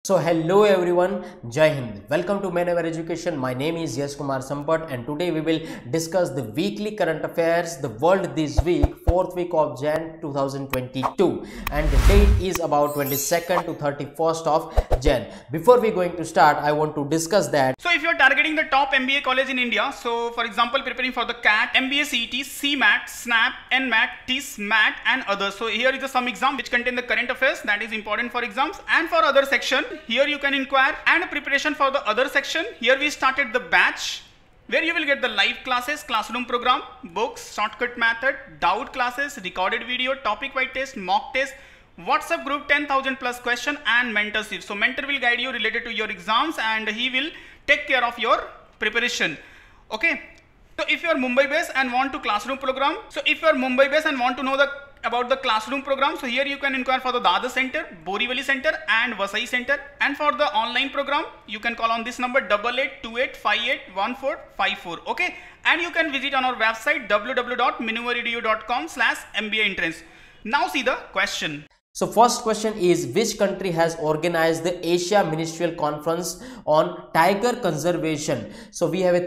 So hello everyone, Jai Hind. Welcome to Manever Education. My name is Yash Kumar Sampat and today we will discuss the weekly current affairs, the world this week, 4th week of Jan 2022 and the date is about 22nd to 31st of Jan. Before we going to start, I want to discuss that. So if you are targeting the top MBA college in India, so for example preparing for the CAT, MBA CET, CMAT, SNAP, NMAT, TIS, MAT and others. So here is the some exam which contain the current affairs that is important for exams, and for other section here you can inquire, and preparation for the other section. Here we started the batch where you will get the live classes, classroom program, books, shortcut method, doubt classes, recorded video, topic wise test, mock test, WhatsApp group, 10,000 plus question and mentorship. So mentor will guide you related to your exams and he will take care of your preparation. Okay. So if you are Mumbai based and want to classroom program, want to know about the classroom program, so here you can inquire for the Dadar Center, Borivali Center and Vasai Center, and for the online program you can call on this number 8828581454. Okay, and you can visit on our website www.minervaedu.com/MBA entrance. Now see the question. So first question is, which country has organized the Asia Ministerial Conference on Tiger Conservation? So we have a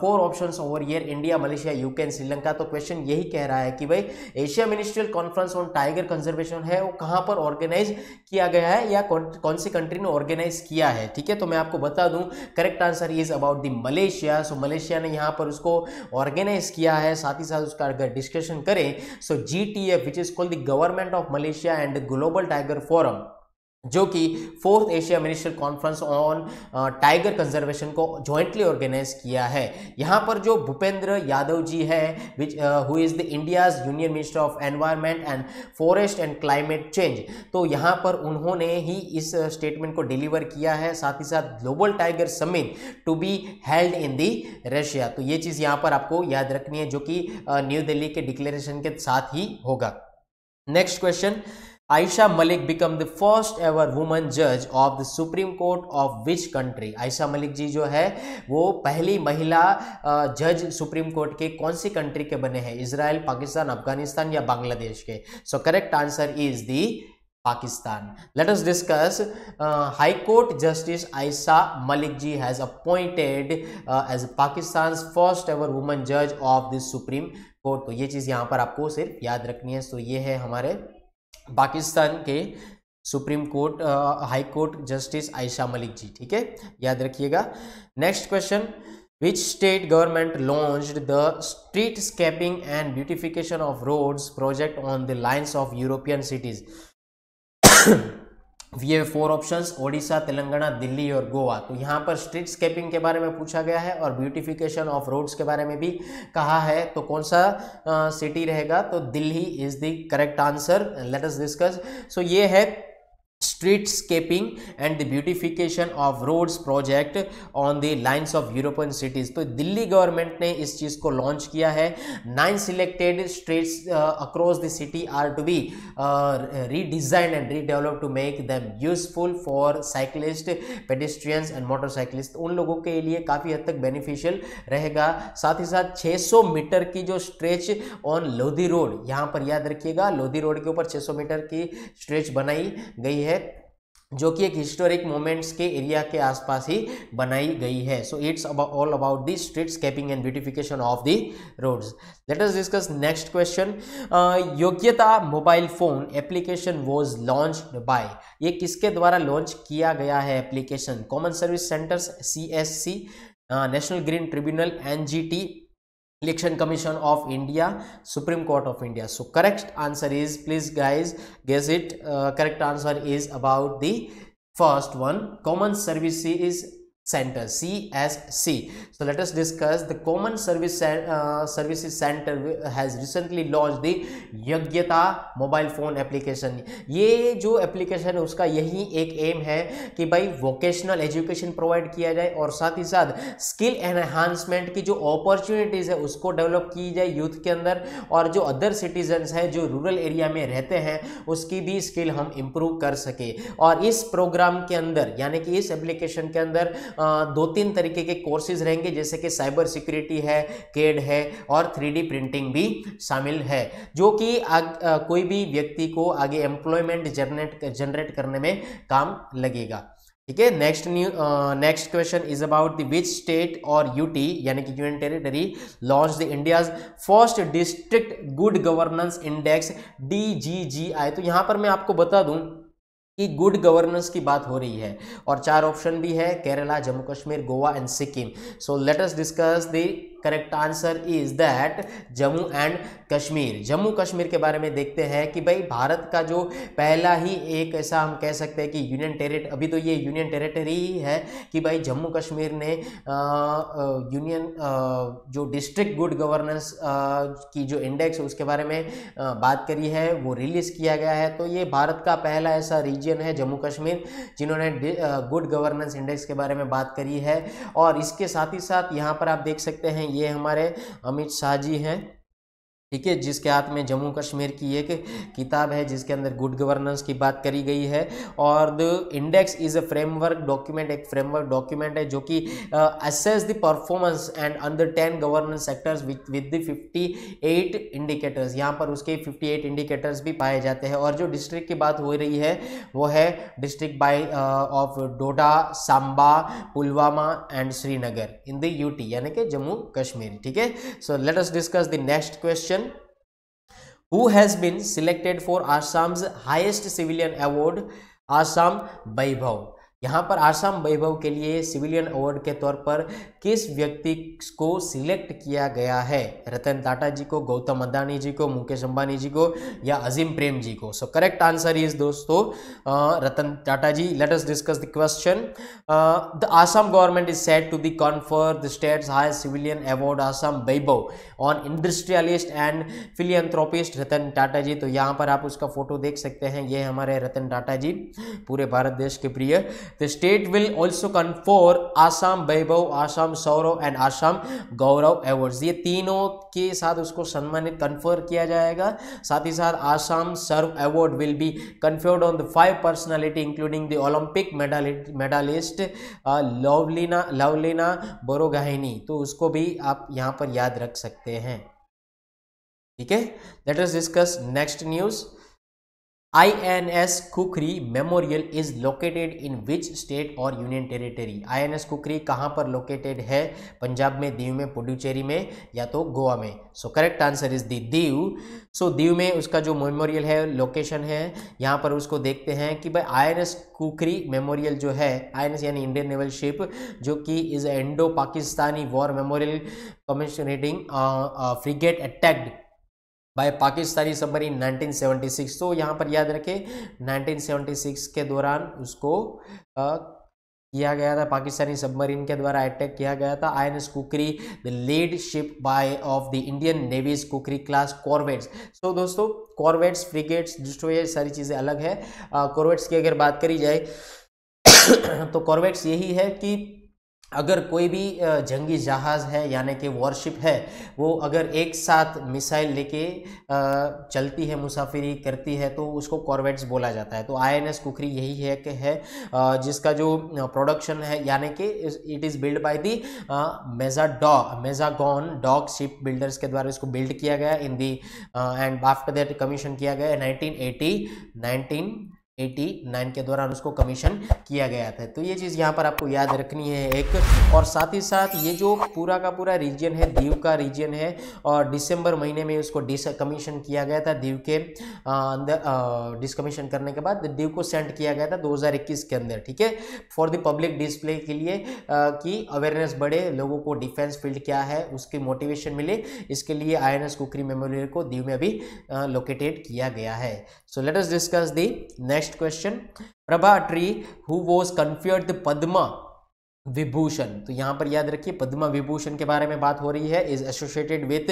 four options over here: India, Malaysia, UK and Sri Lanka. तो question यही कह रहा है कि भाई Asia ministerial conference on tiger conservation है वो कहाँ पर ऑर्गेनाइज किया गया है या कौन सी कंट्री ने ऑर्गेनाइज किया है। ठीक है, तो मैं आपको बता दूं correct answer is about the Malaysia. So Malaysia ने यहाँ पर उसको ऑर्गेनाइज किया है। साथ ही साथ उसका अगर डिस्कशन करें सो GTF which is called the government of Malaysia and global tiger forum, जो कि 4th Asia ministerial conference on tiger conservation को जॉइंटली ऑर्गेनाइज किया है। यहाँ पर जो भूपेंद्र यादव जी है which who is the India's union minister of environment and forest and climate change, तो यहाँ पर उन्होंने ही इस स्टेटमेंट को डिलीवर किया है। साथ ही साथ global tiger summit to be held in the Russia, तो ये चीज़ यहाँ पर आपको याद रखनी है जो कि न्यू दिल्ली के डिक्लेरेशन के साथ ही होगा। Next question, Aisha Malik become the first ever woman judge of the Supreme Court of which country? Ayesha Malik ji जो है वो पहली महिला जज सुप्रीम कोर्ट के कौन सी कंट्री के बने हैं? इजराइल, पाकिस्तान, अफगानिस्तान या बांग्लादेश के? सो correct answer is the Pakistan. Let us discuss High Court Justice Aisha Malik ji has appointed as Pakistan's first ever woman judge of the Supreme Court. तो ये चीज़ यहाँ पर आपको सिर्फ याद रखनी है। तो ये है हमारे पाकिस्तान के supreme court high court justice Ayesha Malik ji. ठीक है, याद रखिएगा। Next question, Which state government launched the streetscaping and beautification of roads project on the lines of European cities? We have 4 options, Odisha, Telangana, Delhi और गोवा। तो यहाँ पर स्ट्रीट स्केपिंग के बारे में पूछा गया है और ब्यूटिफिकेशन ऑफ रोड्स के बारे में भी कहा है। तो कौन सा सिटी रहेगा? तो Delhi is the correct answer. Let us discuss. So ये है streetscaping and the beautification of roads project on the lines of European cities। तो दिल्ली गवर्नमेंट ने इस चीज को लॉन्च किया है। 9 selected streets across the city are to be redesigned and redeveloped to make them useful for cyclists, pedestrians and motorcyclists। उन लोगों के लिए काफी हद तक बेनिफिशियल रहेगा। साथ ही साथ 600 मीटर की जो स्ट्रेच ऑन लोधी रोड, यहाँ पर याद रखिएगा लोधी रोड के ऊपर 600 मीटर की स्ट्रेच बनाई गई है जो कि एक हिस्टोरिक मोमेंट्स के एरिया के आसपास ही बनाई गई है। So it's all about the streetscaping and beautification of the roads. Let us discuss next question, Yogyata mobile phone application was launched by, ये किसके द्वारा लॉन्च किया गया है application? Common service centers, CSC, national green tribunal, NGT, Election Commission of India, Supreme Court of India. So correct answer is, please guys guess it, correct answer is about the first one, Common Services Center, CSC. So let us discuss the Common Services Center has recently launched the Yogyata mobile phone application। ये जो application है उसका यही एक M है कि भाई vocational education provide किया जाए और साथ ही साथ स्किल एनहांसमेंट की जो अपॉर्चुनिटीज़ है उसको डेवलप की जाए यूथ के अंदर, और जो अदर सिटीजन्स हैं जो रूरल एरिया में रहते हैं उसकी भी स्किल हम इम्प्रूव कर सके। और इस प्रोग्राम के अंदर यानी कि इस एप्लीकेशन के अंदर 2-3 तरीके के कोर्सेज रहेंगे, जैसे कि साइबर सिक्योरिटी है, केड है और 3D प्रिंटिंग भी शामिल है, जो कि कोई भी व्यक्ति को आगे एम्प्लॉयमेंट जनरेट करने में काम लगेगा। ठीक है, next question is about the which state और यूटी यानी कि union territory launch the India's first district good governance index DGGI। तो यहां पर मैं आपको बता दूं कि गुड गवर्नेंस की बात हो रही है और 4 ऑप्शन भी है, Kerala, Jammu Kashmir, Goa and Sikkim. So let us discuss the correct answer is that Jammu and Kashmir. Jammu Kashmir के बारे में देखते हैं कि भाई भारत का जो पहला ही एक ऐसा हम कह सकते हैं कि यूनियन टेरिटरी, अभी तो ये यूनियन टेरिटरी ही है कि भाई जम्मू कश्मीर ने यूनियन जो डिस्ट्रिक्ट गुड गवर्नेंस की जो इंडेक्स है उसके बारे में बात करी है, वो रिलीज किया गया है। तो ये भारत का पहला ऐसा रीजन है जम्मू कश्मीर जिन्होंने गुड गवर्नेंस इंडेक्स के बारे में बात करी है। और इसके साथ ही साथ यहाँ पर आप देख सकते हैं ये हमारे अमित शाह जी हैं, ठीक है, जिसके हाथ में जम्मू कश्मीर की एक किताब है जिसके अंदर गुड गवर्नेंस की बात करी गई है। और the index is a framework document, एक फ्रेमवर्क डॉक्यूमेंट है जो कि assess the performance and under 10 governance sectors with the 58 indicators. यहाँ पर उसके 58 इंडिकेटर्स भी पाए जाते हैं। और जो डिस्ट्रिक्ट की बात हो रही है वो है district by of Doda, Samba, Pulwama and Srinagar in the UT यानी कि जम्मू कश्मीर। ठीक है, so let us discuss the next question. Who has been selected for Assam's highest civilian award, Assam Vaibhav? यहाँ पर आसाम वैभव के लिए सिविलियन अवार्ड के तौर पर किस व्यक्ति को सिलेक्ट किया गया है? रतन टाटा जी को, गौतम अदानी जी को, मुकेश अंबानी जी को या अजीम प्रेम जी को? सो करेक्ट आंसर इज दोस्तों Ratan Tata ji. Let us discuss the question. The Assam government is set to the confer the state's highest civilian award Assam Vaibhav on industrialist and philanthropist Ratan Tata ji. तो यहाँ पर आप उसका फोटो देख सकते हैं, ये हमारे रतन टाटा जी, पूरे भारत देश के प्रिय। The state will also confer Assam Vaibhav, Assam Saurav and Assam Gaurav awards। ये तीनों के साथ उसको सम्मानित कन्फर किया जाएगा। साथ ही साथ Assam Saurav award will be conferred on the 5 personality including the Olympic medalist Lovlina Borgohain. तो उसको भी आप यहाँ पर याद रख सकते हैं। ठीक है, late us discuss next news. INS cookery memorial is located in which state और यूनियन टेरिटरी? INS कुकरी कहाँ पर लोकेटेड है? पंजाब में, दीव में, पुडुचेरी में या तो गोवा में? So correct answer is the Diu. सो दीव में उसका जो मेमोरियल है, लोकेशन है, यहाँ पर उसको देखते हैं कि भाई INS कुकरी मेमोरियल जो है, INS यानी इंडियन नेवल शिप, जो कि is Indo Pakistani war memorial commemorating frigate attacked by Pakistani submarine 1976। तो यहाँ पर याद रखें 1976 के दौरान उसको किया गया था, पाकिस्तानी सबमरीन के द्वारा अटैक किया गया था। INS Khukri the lead ship by of the Indian navy's Khukri class corvettes. तो दोस्तों कॉर्वेट्स, फ्रिगेट्स, डिस्ट्रॉयर सारी चीज़ें अलग है। कॉर्वेट्स की अगर बात करी जाए तो कॉर्वेट्स यही है कि अगर कोई भी जंगी जहाज़ है यानी कि वॉरशिप है, वो अगर एक साथ मिसाइल लेके चलती है, मुसाफिरी करती है, तो उसको कॉर्वेट्स बोला जाता है। तो INS कुकरी यही है कि है जिसका जो प्रोडक्शन है यानी कि it is build by the Mazagon dock ship builders के द्वारा इसको बिल्ड किया गया in the end after that commission किया गया 1989 के दौरान उसको कमीशन किया गया था। तो ये चीज़ यहाँ पर आपको याद रखनी है एक। और साथ ही साथ ये जो पूरा का पूरा रीजन है, दीव का रीजन है, और दिसंबर महीने में उसको डिसकमीशन किया गया था। दीव के अंदर डिसकमीशन करने के बाद दीव को सेंड किया गया था 2021 के अंदर। ठीक है, फॉर द पब्लिक डिस्प्ले के लिए कि अवेयरनेस बढ़े, लोगों को डिफेंस फील्ड क्या है उसकी मोटिवेशन मिले, इसके लिए INS कुकरी मेमोरियल को दीव में भी लोकेटेड किया गया है। So let us discuss the next question. Prabha tree who was conferred the Padma Vibhushan. तो यहाँ पर याद रखिए पद्मा विभूषण के बारे में बात हो रही है। Is associated with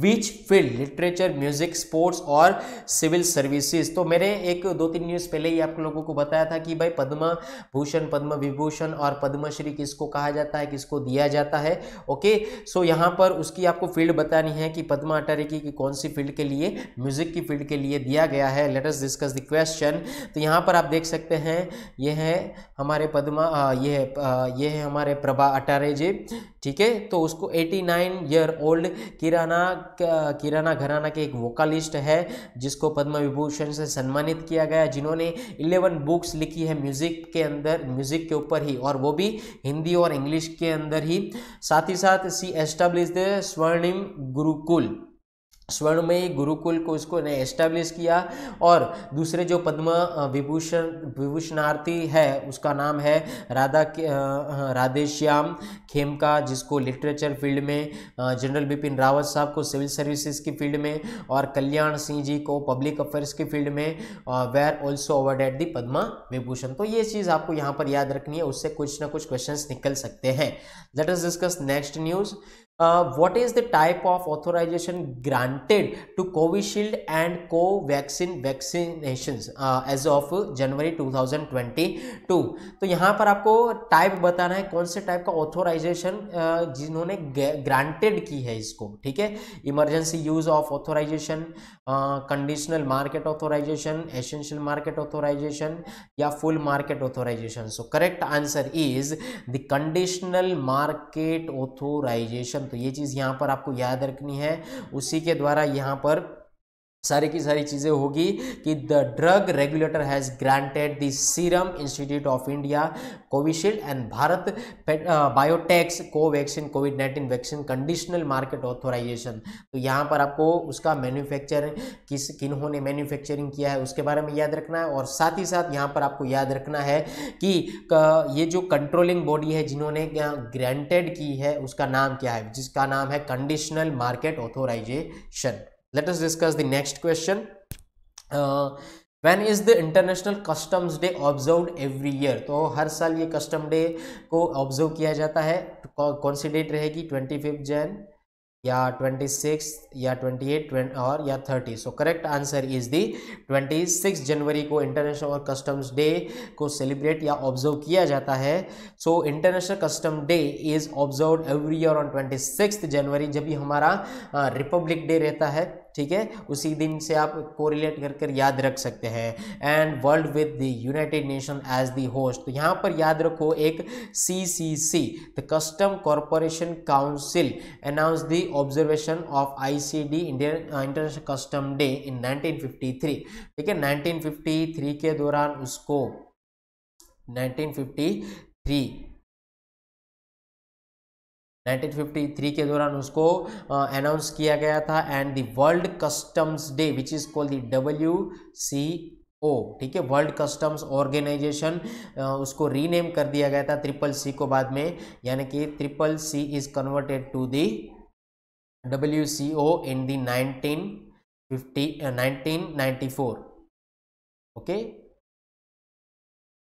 which field? Literature, music, sports और सिविल सर्विसेज। तो मैंने एक 2-3 न्यूज़ पहले ही आप लोगों को बताया था कि भाई पद्मा भूषण, पद्म विभूषण और पद्मश्री किसको कहा जाता है, किसको दिया जाता है। ओके, सो यहाँ पर उसकी आपको फील्ड बतानी है कि पद्मा अटारिकी की कौन सी फील्ड के लिए, म्यूजिक की फील्ड के लिए दिया गया है। Late us discuss the question. तो यहाँ पर आप देख सकते हैं ये है हमारे पद्मा, ये है हमारे प्रभा अटारे जी, ठीक है। तो उसको 89 ईयर ओल्ड किराना घराना के एक वोकलिस्ट है जिसको पद्म विभूषण से सम्मानित किया गया, जिन्होंने 11 बुक्स लिखी है म्यूजिक के अंदर, म्यूजिक के ऊपर ही, और वो भी हिंदी और इंग्लिश के अंदर ही। साथ ही साथ सी एस्टैब्लिश द स्वर्णिम गुरुकुल, स्वर्णमयी गुरुकुल को इसको ने एस्टैब्लिश किया। और दूसरे जो पद्म विभूषणार्थी है उसका नाम है राधेश्याम खेमका, जिसको लिटरेचर फील्ड में, जनरल बिपिन रावत साहब को सिविल सर्विसेज की फील्ड में, और कल्याण सिंह जी को पब्लिक अफेयर्स की फील्ड में were also awarded the Padma Vibhushan. तो ये चीज़ आपको यहाँ पर याद रखनी है, उससे कुछ ना कुछ क्वेश्चंस निकल सकते हैं। Late us discuss next news. What is the type of authorization granted to Covishield and Covaxin vaccinations as of जनवरी 2022? तो यहाँ पर आपको टाइप बताना है, कौन से टाइप का ऑथोराइजेशन जिन्होंने ग्रांटेड की है इसको, ठीक है। Emergency use of authorization, conditional market authorization, essential market authorization या full market authorization. So correct answer is the conditional market authorisation. तो ये चीज़ यहाँ पर आपको याद रखनी है, उसी के द्वारा यहाँ पर सारी की सारी चीज़ें होगी कि the drug regulator has granted the Serum Institute of India Covishield and Bharat Biotech's Covaxin कोविड-19 वैक्सीन कंडीशनल मार्केट ऑथोराइजेशन। तो यहाँ पर आपको उसका मैन्युफैक्चर किन्होंने मैन्युफैक्चरिंग किया है उसके बारे में याद रखना है, और साथ ही साथ यहाँ पर आपको याद रखना है कि ये जो कंट्रोलिंग बॉडी है जिन्होंने ग्रांटेड की है उसका नाम क्या है, जिसका नाम है conditional market authorisation. Let us discuss the next question. When is the International Customs Day observed every year? तो हर साल ये कस्टम डे को ऑब्जर्व किया जाता है। कौन सी डेट रहेगी, 25 जन या 26 या 28 और या 30? So correct answer is the 26 जनवरी को इंटरनेशनल कस्टम्स डे को सेलिब्रेट या ऑब्जर्व किया जाता है। So international custom day is observed every year on 26 January, जब भी हमारा रिपब्लिक डे रहता है, ठीक है, उसी दिन से आप कोरिलेट कर याद रख सकते हैं। And world with the United Nation as the host. तो यहाँ पर याद रखो एक CCC the custom corporation council announce the observation of ICD Indian international custom day in 1953, ठीक है। 1953 के दौरान उसको 1953 के दौरान उसको अनाउंस किया गया था। And the world customs day which is called the WCO, ठीक है, वर्ल्ड कस्टम्स ऑर्गेनाइजेशन, उसको रीनेम कर दिया गया था CCC को बाद में, यानी कि CCC is converted to the WCO in the 1994, okay,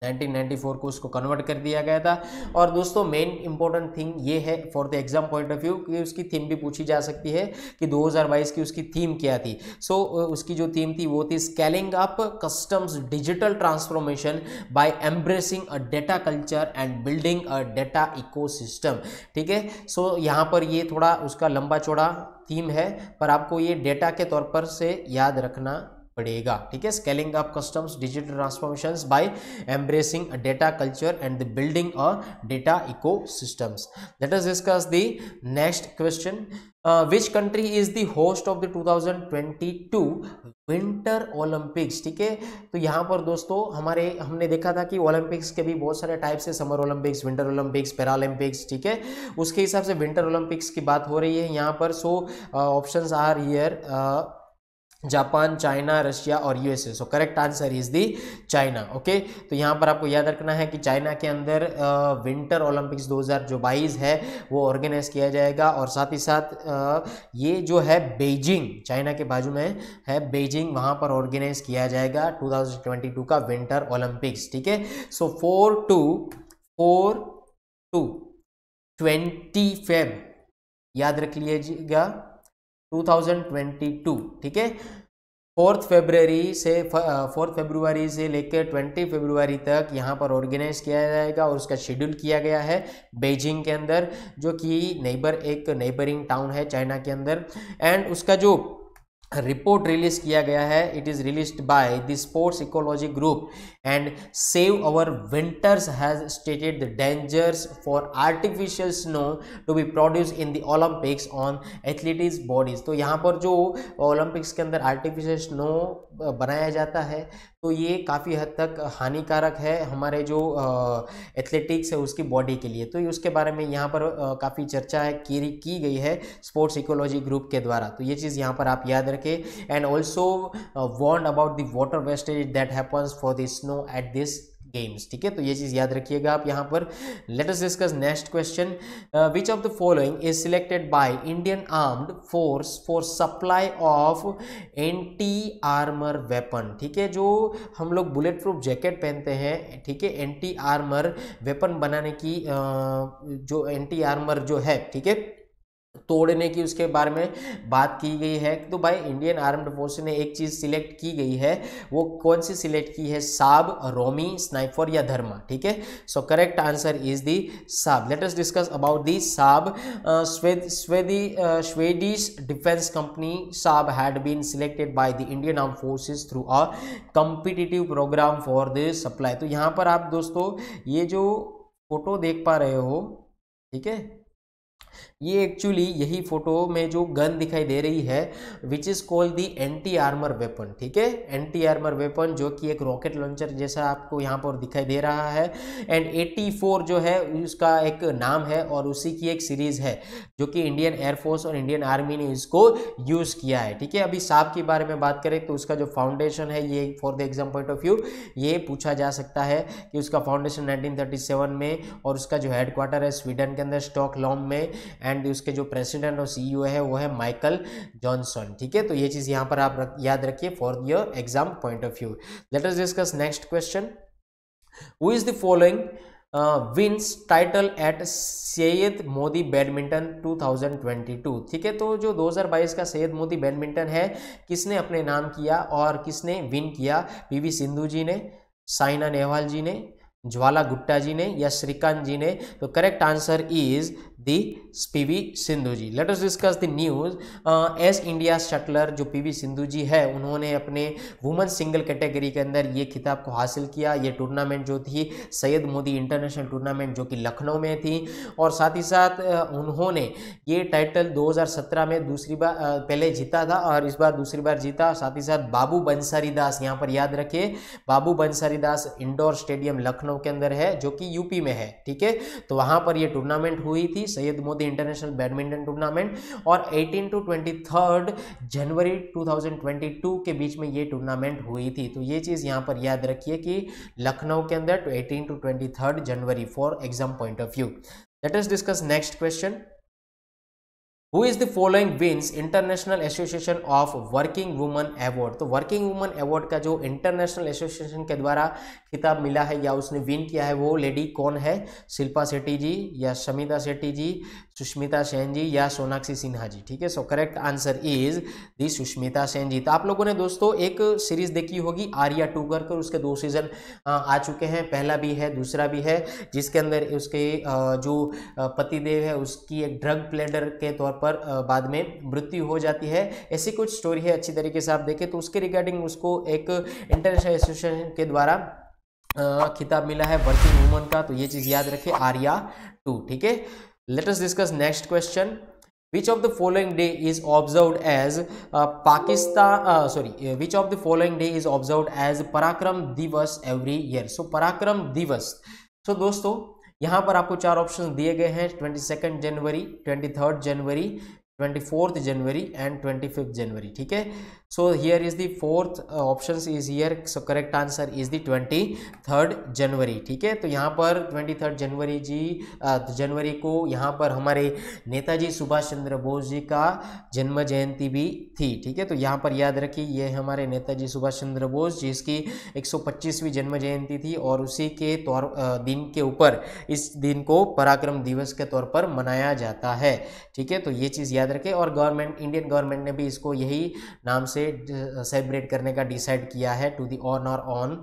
1994 को उसको कन्वर्ट कर दिया गया था। और दोस्तों मेन इंपॉर्टेंट थिंग ये है for the exam point of view कि उसकी थीम भी पूछी जा सकती है कि 2022 की उसकी थीम क्या थी। सो उसकी जो थीम थी वो थी scaling up customs digital transformation by embracing a data culture and building a data ecosystem, ठीक है। सो यहाँ पर ये थोड़ा उसका लंबा चौड़ा थीम है, पर आपको ये डेटा के तौर पर से याद रखना पड़ेगा, ठीक है। Scaling up customs digital transformations by embracing a data culture and the building a data ecosystems. Let us discuss the next question. Which country is the host of the 2022 winter Olympics, ठीक है। तो यहाँ पर दोस्तों हमने देखा था कि ओलंपिक्स के भी बहुत सारे टाइप्स है, summer Olympics, winter Olympics, Paralympics, ठीक है। उसके हिसाब से विंटर ओलंपिक्स की बात हो रही है यहाँ पर। So options are here Japan, China, Russia और USA। So correct answer is the China, okay. तो यहाँ पर आपको याद रखना है कि चाइना के अंदर विंटर ओलंपिक्स 2022 है वो ऑर्गेनाइज किया जाएगा। और साथ ही साथ ये जो है बेजिंग, चाइना के बाजू में है बेजिंग, वहाँ पर ऑर्गेनाइज किया जाएगा 2022 का विंटर ओलंपिक्स, ठीक है। सो 4 to 20 फेब याद रख लीजिएगा 2022, ठीक है। 4 फरवरी से लेकर 20 फरवरी तक यहाँ पर ऑर्गेनाइज किया जाएगा और उसका शेड्यूल किया गया है बेजिंग के अंदर, जो कि एक नेबरिंग टाउन है चाइना के अंदर। एंड उसका जो रिपोर्ट रिलीज किया गया है, it is released by the sports ecology group and save our winters has stated the dangers for artificial snow to be produce in the Olympics on athletes bodies. तो यहाँ पर जो Olympics के अंदर artificial snow बनाया जाता है तो ये काफ़ी हद तक हानिकारक है हमारे जो एथलेटिक्स है उसकी बॉडी के लिए। तो ये उसके बारे में यहाँ पर काफ़ी चर्चा है की गई है स्पोर्ट्स इकोलॉजी ग्रुप के द्वारा। तो ये चीज़ यहाँ पर आप याद रखें। And also warn about the water wastage that happens for the snow at this games. ठीक है, तो ये चीज याद रखिएगा आप यहाँ पर। Late us discuss next question, which of the following is selected by Indian armed force for supply of anti armour weapon. ठीक है, जो हम लोग बुलेट प्रूफ जैकेट पहनते हैं, ठीक है, एंटी आर्मर वेपन बनाने की जो एंटी आर्मर जो है, ठीक है, तोड़ने की उसके बारे में बात की गई है। तो भाई इंडियन आर्म्ड फोर्स ने एक चीज सिलेक्ट की गई है, वो कौन सी सिलेक्ट की है? साब, रोमी, स्नाइपर या धर्मा। ठीक है, so correct answer is the Saab. Let us discuss about the Saab. Swedish defence company Saab had been selected by the Indian arm forces through a competitive program for the supply. तो यहाँ पर आप दोस्तों ये जो photo देख पा रहे हो, ठीक है, ये एक्चुअली यही फोटो में जो गन दिखाई दे रही है which is called the anti armour weapon. ठीक है, एंटी आर्मर वेपन जो कि एक रॉकेट लॉन्चर जैसा आपको यहाँ पर दिखाई दे रहा है। एंड 84 जो है उसका एक नाम है और उसी की एक सीरीज है जो कि इंडियन एयरफोर्स और इंडियन आर्मी ने इसको यूज किया है। ठीक है, अभी साब के बारे में बात करें तो उसका जो फाउंडेशन है, ये for the exam point of view ये पूछा जा सकता है कि उसका फाउंडेशन 1937 में और उसका जो हेडक्वार्टर है स्वीडन के अंदर स्टॉकहोल्म में, एंड उसके जो प्रेसिडेंट और सीईओ है वो है माइकल जॉनसन। ठीक है, तो ये चीज यहां पर आप याद रखिए for your exam point of view. Late us discuss next question, who is the following wins title at Syed Modi badminton 2022। ठीक है, तो जो 2022 का सैयद मोदी बैडमिंटन है किसने अपने नाम किया और किसने विन किया? पीवी सिंधु जी ने, साइना नेहवाल जी ने, ज्वाला गुट्टा जी ने या श्रीकांत जी ने? तो correct answer is the PV Sindhu ji. Let us discuss the news, as India shuttler जो पीवी सिंधु जी है उन्होंने अपने वुमेन सिंगल कैटेगरी के अंदर ये खिताब को हासिल किया। ये टूर्नामेंट जो थी सैयद मोदी इंटरनेशनल टूर्नामेंट जो कि लखनऊ में थी, और साथ ही साथ उन्होंने ये टाइटल 2017 में दूसरी बार पहले जीता था और इस बार दूसरी बार जीता। साथ ही साथ बाबू बंसारी दास, यहाँ पर याद रखिए बाबू बंसारी दास इंडोर स्टेडियम लखनऊ के अंदर है जो कि यूपी में है। ठीक है, तो वहां पर ये टूर्नामेंट हुई थी Syed Modi international badminton tournament, और 18 to 23 जनवरी 2022 के बीच में ये टूर्नामेंट हुई थी। तो ये चीज यहां पर याद रखिए कि लखनऊ के अंदर 18 to 23 January for exam point of view. Late us discuss next question, Who is the following wins international association of working woman award? तो वर्किंग वुमन अवार्ड का जो इंटरनेशनल एसोसिएशन के द्वारा खिताब मिला है या उसने विन किया है वो लेडी कौन है? शिल्पा शेट्टी जी या शमिता शेट्टी जी, सुष्मिता सेन जी या सोनाक्षी सिन्हा जी? ठीक है, so correct answer is the Sushmita Sen ji. तो आप लोगों ने दोस्तों एक सीरीज देखी होगी आर्या 2 कर, उसके 2 सीजन आ चुके हैं, पहला भी है दूसरा भी है, जिसके अंदर उसके जो पतिदेव है उसकी एक ड्रग प्लेडर के तौर पर बाद में मृत्यु हो जाती है। ऐसी कुछ स्टोरी है, अच्छी तरीके से आप देखें तो उसके रिगार्डिंग उसको एक इंटरनेशनल एसोसिएशन के द्वारा खिताब मिला है वर्किंग वुमन का। तो ये चीज याद रखें आर्या 2। ठीक है, late us discuss next question, Which of the following day is observed as which of the following day is observed as Parakram Divas every year? So Parakram Divas, so दोस्तों यहाँ पर आपको 4 ऑप्शन दिए गए हैं, 22 जनवरी, 23 जनवरी, 24 जनवरी एंड 25 जनवरी। ठीक है, so here is the 4th option is here, so correct answer is the 23 जनवरी। ठीक है, तो यहाँ पर 23 जनवरी को यहाँ पर हमारे नेताजी सुभाष चंद्र बोस जी का जन्म जयंती भी थी। ठीक है, तो यहाँ पर याद रखिए ये हमारे नेताजी सुभाष चंद्र बोस जिसकी 125वीं जन्म जयंती थी और उसी के दिन के ऊपर इस दिन को पराक्रम दिवस के तौर पर मनाया जाता है। ठीक है, तो ये चीज़ याद याद रखें। और गवर्नमेंट, इंडियन गवर्नमेंट ने भी इसको यही नाम से सेलिब्रेट करने का डिसाइड किया है, to the honour on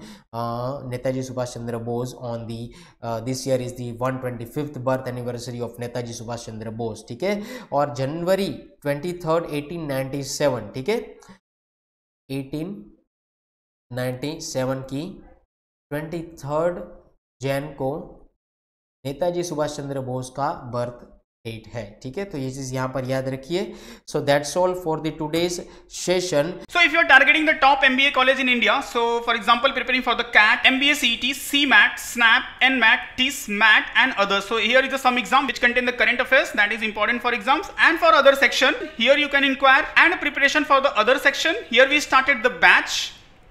Netaji Subhash Chandra Bose on the this year is the 125th birth anniversary of Netaji Subhash Chandra Bose, ठीक है। और जनवरी 23 1897, ठीक है, 1897 की 23 जैन को नेताजी सुभाष चंद्र बोस का बर्थ डेट है, ठीक है। तो ये चीज यहाँ पर याद रखिए। So that's all for the today's session. So if you are targeting the top MBA college in India, so for example preparing for the CAT, MBA CET, CMAT, SNAP, NMAT, TIS, MAT and others. So here is some exam which contain the current affairs that is important for exams, and for other section here you can inquire, and preparation for the other section here we started the batch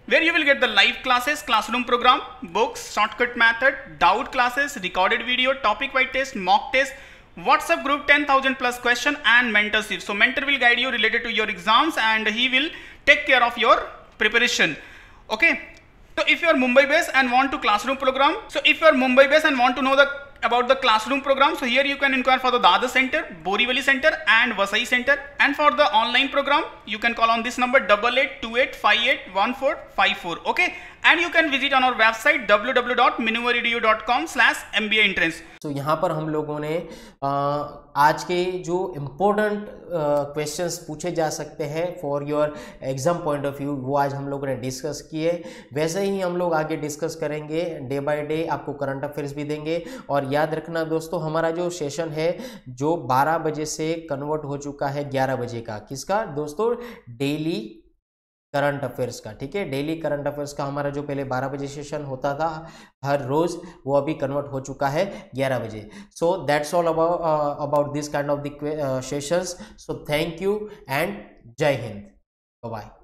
where you will get the live classes, classroom program, books, shortcut method, doubt classes, recorded video, topic wise test, mock test, WhatsApp group, 10,000 plus question and mentorship. So mentor will guide you related to your exams and he will take care of your preparation. Okay. So if you are Mumbai based and want to classroom program, about the classroom program, so here you can inquire for the Dadar Center, Borivali Center and Vasai Center, and for the online program you can call on this number 8828581454. Okay, and you can visit on our website www.minuvaredu.com/MBA entrance. तो यहाँ पर हम लोगों ने आज के जो important questions पूछे जा सकते हैं for your exam point of view, वो आज हम लोगों ने डिस्कस किए। वैसे ही हम लोग आगे डिस्कस करेंगे, डे बाय डे आपको करंट अफेयर्स भी देंगे। और याद रखना दोस्तों, हमारा जो सेशन है जो 12 बजे से कन्वर्ट हो चुका है 11 बजे का, किसका दोस्तों, डेली करंट अफेयर्स का, ठीक है। डेली करंट अफेयर्स का हमारा जो पहले 12 बजे सेशन होता था हर रोज, वो अभी कन्वर्ट हो चुका है 11 बजे। So that's all about this kind of the sessions. So thank you and जय हिंद, बाय बाय।